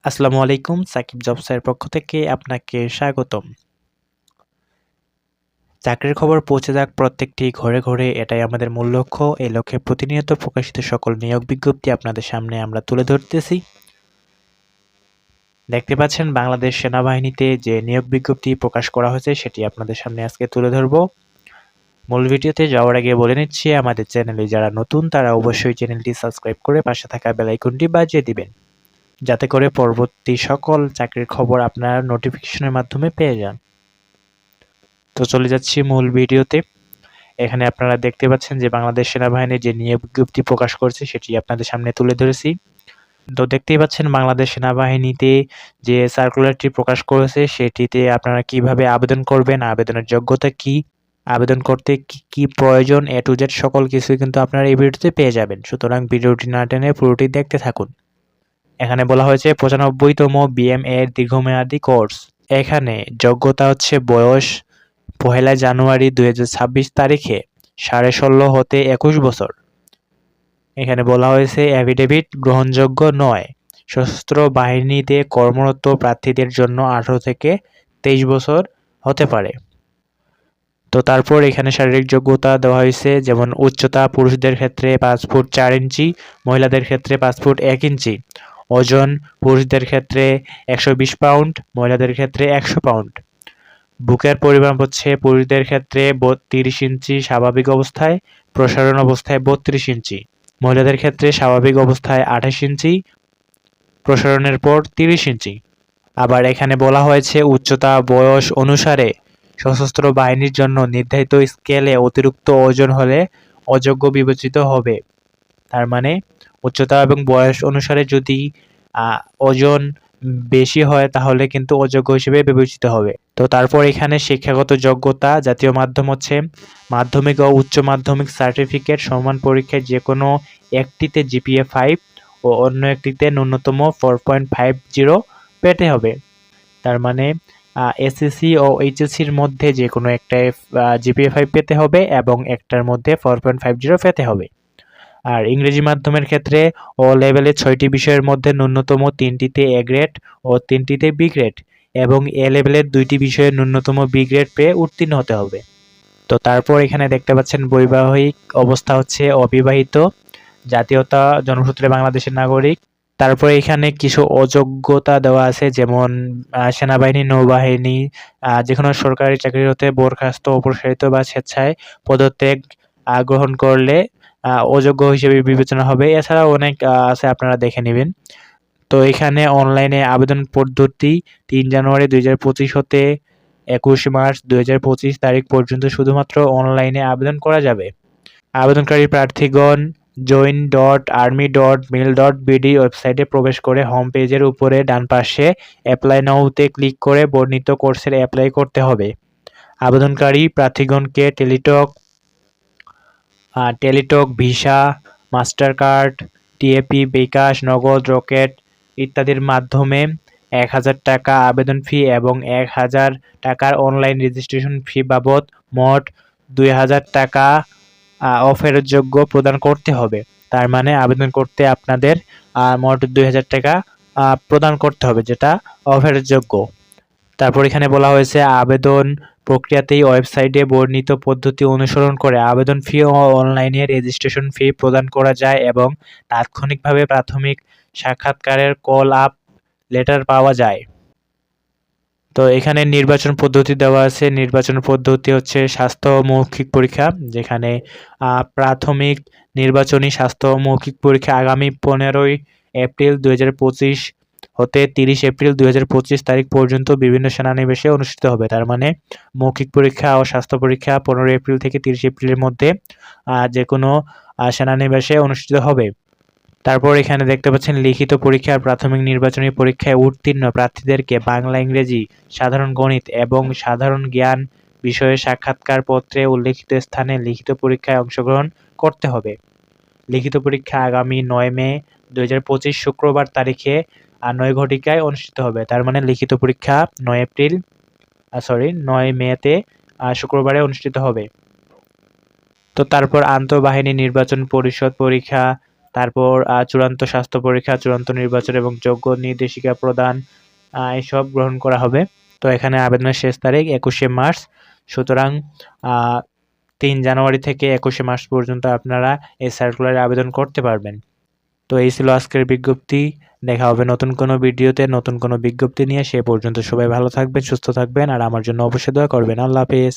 আসসালামু আলাইকুম। সাকিব জবসের পক্ষ থেকে আপনাকে স্বাগতম। চাকরির খবর পৌঁছে যাক প্রত্যেকটি ঘরে ঘরে, এটাই আমাদের মূল লক্ষ্য। এই লক্ষ্যে প্রতিনিয়ত প্রকাশিত সকল নিয়োগ বিজ্ঞপ্তি আপনাদের সামনে আমরা তুলে ধরতেছি। দেখতে পাচ্ছেন বাংলাদেশ সেনাবাহিনীতে যে নিয়োগ বিজ্ঞপ্তি প্রকাশ করা হয়েছে সেটি আপনাদের সামনে আজকে তুলে ধরব। মূল ভিডিওতে যাওয়ার আগে বলে নিচ্ছি, আমাদের চ্যানেলে যারা নতুন তারা অবশ্যই চ্যানেলটি সাবস্ক্রাইব করে পাশে থাকা বেল আইকনটি বাজিয়ে দিবেন, যাতে করে পরবর্তী সকল চাকরির খবর আপনারা নোটিফিকেশনের মাধ্যমে পেয়ে যান। তো চলে যাচ্ছি মূল ভিডিওতে। এখানে আপনারা দেখতে পাচ্ছেন যে বাংলাদেশ সেনাবাহিনী যে নিয়োগ বিজ্ঞপ্তি প্রকাশ করছে সেটি আপনাদের সামনে তুলে ধরেছি। তো দেখতেই পাচ্ছেন বাংলাদেশ সেনাবাহিনীতে যে সার্কুলারটি প্রকাশ করেছে সেটিতে আপনারা কিভাবে আবেদন করবেন, আবেদনের যোগ্যতা কি, আবেদন করতে কি কি প্রয়োজন, এ টু জেড সকল কিছুই কিন্তু আপনারা এই ভিডিওতে পেয়ে যাবেন। সুতরাং ভিডিওটি না টেনে পুরোটি দেখতে থাকুন। এখানে বলা হয়েছে 95তম বিএমএ এর দীর্ঘমেয়াদী কোর্স। এখানে যোগ্যতা হচ্ছে বয়স 1 জানুয়ারি 2026 তারিখে 16.5 হতে 21 বছর। এখানে বলা হয়েছে অ্যাফিডেভিট গ্রহণযোগ্য নয়। সশস্ত্র বাহিনীতে কর্মরত প্রার্থীদের জন্য 18 থেকে 23 বছর হতে পারে। তো তারপর এখানে শারীরিক যোগ্যতা দেওয়া হয়েছে, যেমন উচ্চতা পুরুষদের ক্ষেত্রে 5 ফুট 4 ইঞ্চি, মহিলাদের ক্ষেত্রে 5 ফুট 1 ইঞ্চি। ওজন পুরুষদের ক্ষেত্রে 120 পাউন্ড, মহিলাদের ক্ষেত্রে 100 পাউন্ড। বুকের পরিমাপ হচ্ছে পুরুষদের ক্ষেত্রে 30 ইঞ্চি স্বাভাবিক অবস্থায়, প্রসারণ অবস্থায় 32 ইঞ্চি। মহিলাদের ক্ষেত্রে স্বাভাবিক অবস্থায় 28 ইঞ্চি, প্রসারণের পর 30 ইঞ্চি। আবার এখানে বলা হয়েছে উচ্চতা বয়স অনুসারে সশস্ত্র বাহিনীর জন্য নির্ধারিত স্কেলে অতিরিক্ত ওজন হলে অযোগ্য বিবেচিত হবে। তার মানে উচ্চতা এবং বয়স অনুসারে যদি ওজন বেশি হয় তাহলে কিন্তু অযোগ্য হিসেবে বিবেচিত হবে। তো তারপর এখানে শিক্ষাগত যোগ্যতা, জাতীয় মাধ্যম হচ্ছে মাধ্যমিক ও উচ্চ মাধ্যমিক সার্টিফিকেট সমান পরীক্ষায় যে কোনো একটিতে জিপিএ 5 ও অন্য একটিতে ন্যূনতম 4.50 পেতে হবে। তার মানে এসএসসি ও এইচএসসির মধ্যে যে কোনো একটায় জিপিএ 5 পেতে হবে এবং একটার মধ্যে 4.50 পেতে হবে। আর ইংরেজি মাধ্যমের ক্ষেত্রে ও লেভেলে 6টি বিষয়ের মধ্যে ন্যূনতম 3টিতে এ গ্রেড ও 3টিতে বি গ্রেড এবং এ লেভেলের 2টি বিষয়ে ন্যূনতম বি গ্রেড পেয়ে উত্তীর্ণ হতে হবে। তো তারপর এখানে দেখতে পাচ্ছেন বৈবাহিক অবস্থা হচ্ছে অবিবাহিত, জাতীয়তা জন্মসূত্রে বাংলাদেশের নাগরিক। তারপরে এখানে কিছু অযোগ্যতা দেওয়া আছে, যেমন সেনাবাহিনী, নৌবাহিনী, যেকোনো সরকারি চাকরি হতে বরখাস্ত, অপসারিত বা স্বেচ্ছায় পদত্যাগ গ্রহণ করলে অযোগ্য হিসেবে বিবেচনা হবে। এছাড়াও অনেক আছে, আপনারা দেখে নেবেন। তো এখানে অনলাইনে আবেদন পদ্ধতি 3 জানুয়ারি 2025 হতে 21 মার্চ 2025 তারিখ পর্যন্ত শুধুমাত্র অনলাইনে আবেদন করা যাবে। আবেদনকারী প্রার্থীগণ join.army.mil.bd ওয়েবসাইটে প্রবেশ করে হোম পেজের উপরে ডান পাশে অ্যাপ্লাই নাওতে ক্লিক করে বর্ণিত কোর্সের অ্যাপ্লাই করতে হবে। আবেদনকারী প্রার্থীগণকে Teletalk, Visa, Mastercard, TAP, bKash, Nagad, Rocket ইত্যাদির মাধ্যমে 1000 টাকা আবেদন ফি এবং 1000 টাকার অনলাইন রেজিস্ট্রেশন ফি বাবদ মোট 2000 টাকা অফেরতযোগ্য প্রদান করতে হবে। তার মানে আবেদন করতে আপনাদের মোট 2000 টাকা প্রদান করতে হবে, যেটা অফেরতযোগ্য। তারপর এখানে বলা হয়েছে আবেদন প্রক্রিয়াতেই ওয়েবসাইটে বর্ণিত পদ্ধতি অনুসরণ করে আবেদন ফি ও অনলাইনে রেজিস্ট্রেশন ফি প্রদান করা যায় এবং তাৎক্ষণিকভাবে প্রাথমিক সাক্ষাৎকারের কল আপ লেটার পাওয়া যায়। তো এখানে নির্বাচন পদ্ধতি দেওয়া আছে। নির্বাচন পদ্ধতি হচ্ছে স্বাস্থ্য মৌখিক পরীক্ষা, যেখানে প্রাথমিক নির্বাচনী স্বাস্থ্য মৌখিক পরীক্ষা আগামী 15 এপ্রিল 2025 হতে 30 এপ্রিল 2025 তারিখ পর্যন্ত বিভিন্ন সেনানিবাসে অনুষ্ঠিত হবে। তার মানে মৌখিক পরীক্ষা ও স্বাস্থ্য পরীক্ষা 15 এপ্রিল থেকে 30 এপ্রিলের মধ্যে যে কোনো সেনানিবাসে অনুষ্ঠিত হবে। তারপর এখানে দেখতে পাচ্ছেন লিখিত পরীক্ষার প্রাথমিক নির্বাচনী পরীক্ষায় উত্তীর্ণ প্রার্থীদেরকে বাংলা, ইংরেজি, সাধারণ গণিত এবং সাধারণ জ্ঞান বিষয়ে সাক্ষাৎকার পত্রে উল্লেখিত স্থানে লিখিত পরীক্ষায় অংশগ্রহণ করতে হবে। লিখিত পরীক্ষা আগামী 9 মে 2025 শুক্রবার তারিখে 9 ঘটিকায় অনুষ্ঠিত হবে। তার মানে লিখিত পরীক্ষা 9 মেতে শুক্রবারে অনুষ্ঠিত হবে। তো তারপর আন্তঃবাহিনী নির্বাচন পরিষদ পরীক্ষা তারপর চূড়ান্ত স্বাস্থ্য পরীক্ষা, চূড়ান্ত নির্বাচন এবং যোগ্য নির্দেশিকা প্রদান এসব গ্রহণ করা হবে। তো এখানে আবেদনের শেষ তারিখ 21শে মার্চ। সুতরাং 3 জানুয়ারি থেকে 21শে মার্চ পর্যন্ত আপনারা এই সার্কুলারে আবেদন করতে পারবেন। তো এই ছিল আজকের বিজ্ঞপ্তি। দেখা হবে নতুন কোনো ভিডিওতে নতুন কোনো বিজ্ঞপ্তি নিয়ে। সে পর্যন্ত সবাই ভালো থাকবেন, সুস্থ থাকবেন আর আমার জন্য অবশ্যই দোয়া করবেন। আল্লাহ হাফেজ।